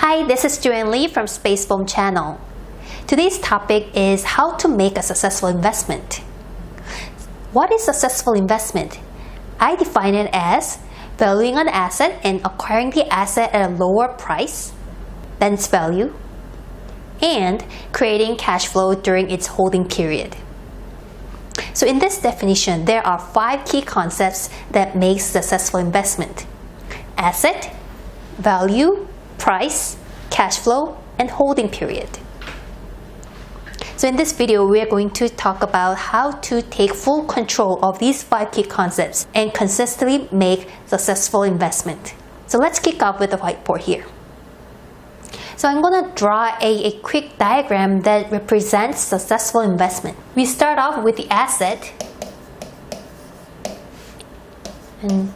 Hi, this is Joanne Lee from SpaceBoum channel. Today's topic is how to make a successful investment. What is successful investment? I define it as valuing an asset and acquiring the asset at a lower price than its value, and creating cash flow during its holding period. So in this definition, there are 5 key concepts that make successful investment: asset, value, price, cash flow, and holding period. So in this video, we are going to talk about how to take full control of these 5 key concepts and consistently make successful investment. So let's kick off with the whiteboard here. So I'm going to draw a quick diagram that represents successful investment. We start off with the asset, and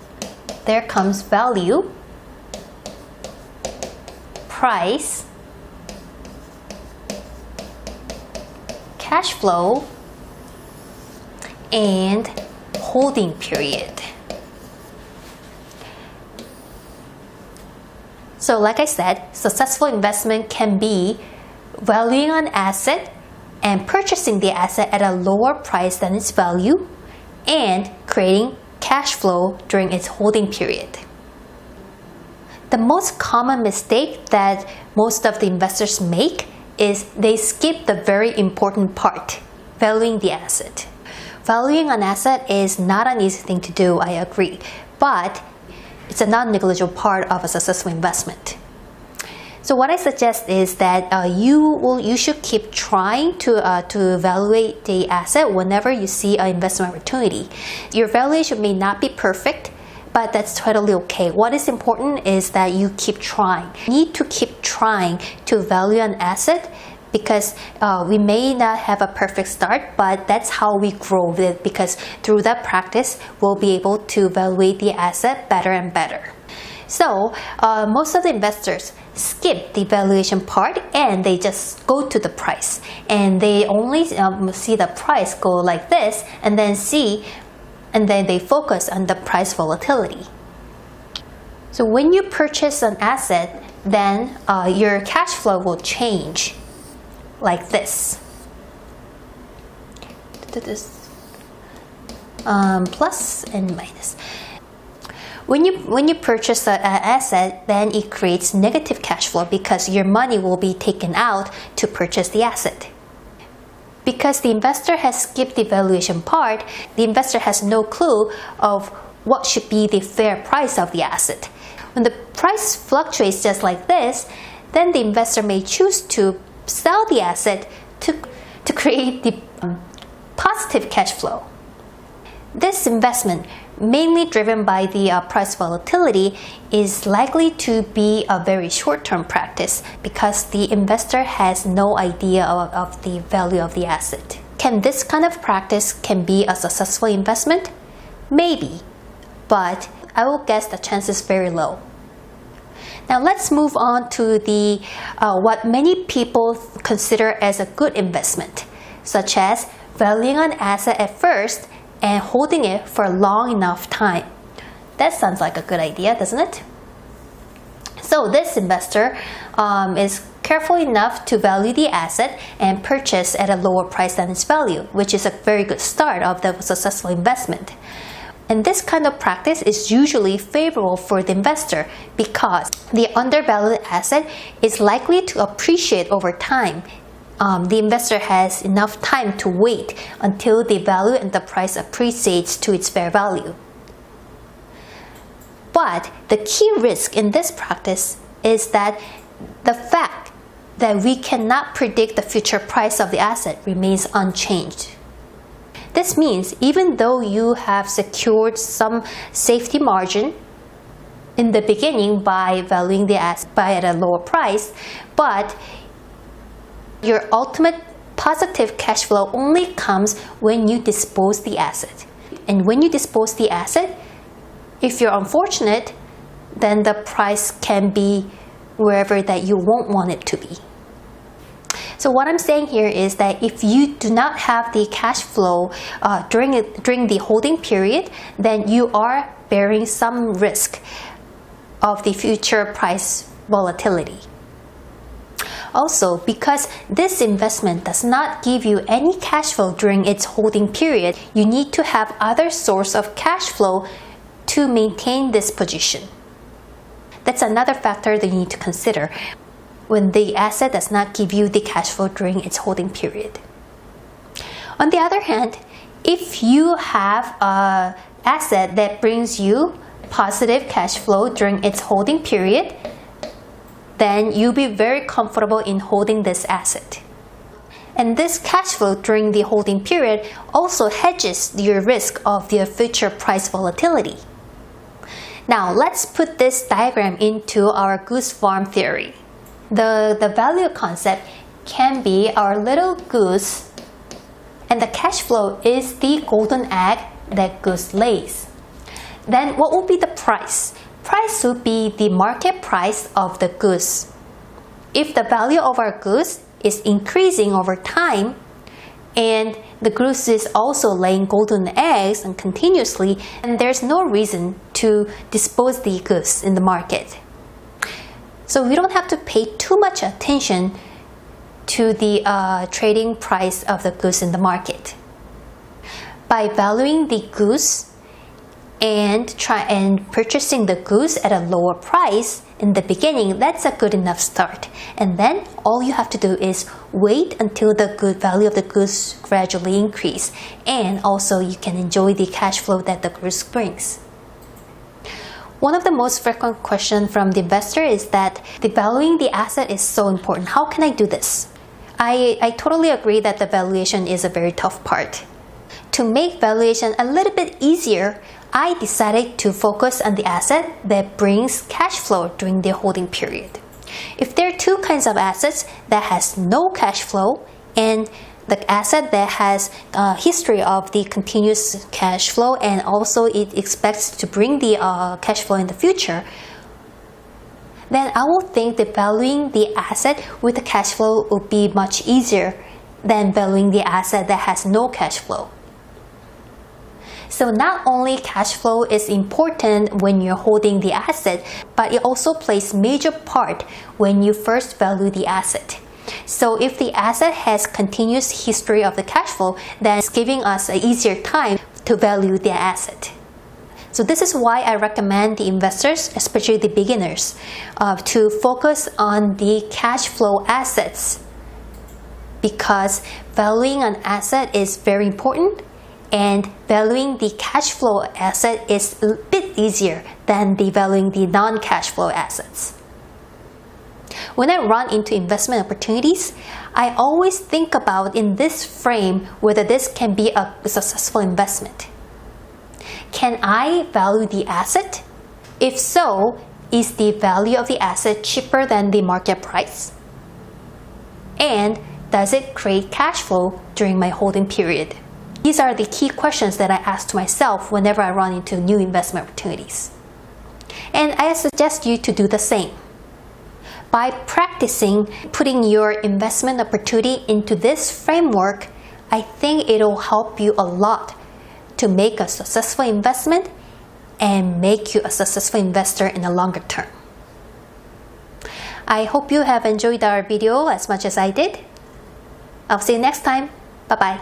there comes value, price, cash flow, and holding period. So like I said, successful investment can be valuing an asset and purchasing the asset at a lower price than its value and creating cash flow during its holding period. The most common mistake that most of the investors make is they skip the very important part, valuing the asset. Valuing an asset is not an easy thing to do, I agree, but it's a non-negligible part of a successful investment. So what I suggest is that you should keep trying to evaluate the asset whenever you see an investment opportunity. Your valuation may not be perfect, but that's totally okay. What is important is that you keep trying. You need to keep trying to value an asset because we may not have a perfect start, but that's how we grow with it, because through that practice, we'll be able to evaluate the asset better and better. So most of the investors skip the valuation part and they just go to the price. And they only see the price go like this and then they focus on the price volatility. So when you purchase an asset, then your cash flow will change like this. Plus and minus. When you purchase an asset, then it creates negative cash flow because your money will be taken out to purchase the asset. Because the investor has skipped the valuation part, the investor has no clue of what should be the fair price of the asset. When the price fluctuates just like this, then the investor may choose to sell the asset to create the positive cash flow. This investment, mainly driven by the price volatility, is likely to be a very short-term practice because the investor has no idea of the value of the asset. Can this kind of practice can be a successful investment? Maybe, but I will guess the chance is very low. Now let's move on to the what many people consider as a good investment, such as valuing an asset at first and holding it for a long enough time. That sounds like a good idea, doesn't it? So this investor is careful enough to value the asset and purchase at a lower price than its value, which is a very good start of the successful investment. And this kind of practice is usually favorable for the investor because the undervalued asset is likely to appreciate over time. The investor has enough time to wait until the value and the price appreciates to its fair value. But the key risk in this practice is that the fact that we cannot predict the future price of the asset remains unchanged. This means even though you have secured some safety margin in the beginning by valuing the asset at a lower price, but your ultimate positive cash flow only comes when you dispose the asset. And when you dispose the asset, if you're unfortunate, then the price can be wherever that you won't want it to be. So what I'm saying here is that if you do not have the cash flow during the holding period, then you are bearing some risk of the future price volatility. Also, because this investment does not give you any cash flow during its holding period, you need to have other source of cash flow to maintain this position. That's another factor that you need to consider when the asset does not give you the cash flow during its holding period. On the other hand, if you have an asset that brings you positive cash flow during its holding period, then you'll be very comfortable in holding this asset. And this cash flow during the holding period also hedges your risk of the future price volatility. Now, let's put this diagram into our goose farm theory. The value concept can be our little goose, and the cash flow is the golden egg that goose lays. Then what will be the price? Price will be the market price of the goose. If the value of our goose is increasing over time, and the goose is also laying golden eggs and continuously, and there's no reason to dispose the goose in the market. So we don't have to pay too much attention to the trading price of the goose in the market. By valuing the goose and purchasing the goose at a lower price in the beginning, that's a good enough start. And then all you have to do is wait until the good value of the goose gradually increase, and also you can enjoy the cash flow that the goose brings. One of the most frequent questions from the investor is that the valuing the asset is so important. How can I do this? I totally agree that the valuation is a very tough part. To make valuation a little bit easier, I decided to focus on the asset that brings cash flow during the holding period. If there are two kinds of assets that has no cash flow and the asset that has a history of the continuous cash flow and also it expects to bring the cash flow in the future, then I will think that valuing the asset with the cash flow will be much easier than valuing the asset that has no cash flow. So not only cash flow is important when you're holding the asset, but it also plays major part when you first value the asset. So if the asset has continuous history of the cash flow, then it's giving us an easier time to value the asset. So this is why I recommend the investors, especially the beginners, to focus on the cash flow assets, because valuing an asset is very important, and valuing the cash flow asset is a bit easier than valuing the non-cash flow assets. When I run into investment opportunities, I always think about in this frame whether this can be a successful investment. Can I value the asset? If so, is the value of the asset cheaper than the market price? And does it create cash flow during my holding period? These are the key questions that I ask to myself whenever I run into new investment opportunities. And I suggest you to do the same. By practicing putting your investment opportunity into this framework, I think it'll help you a lot to make a successful investment and make you a successful investor in the longer term. I hope you have enjoyed our video as much as I did. I'll see you next time. Bye-bye.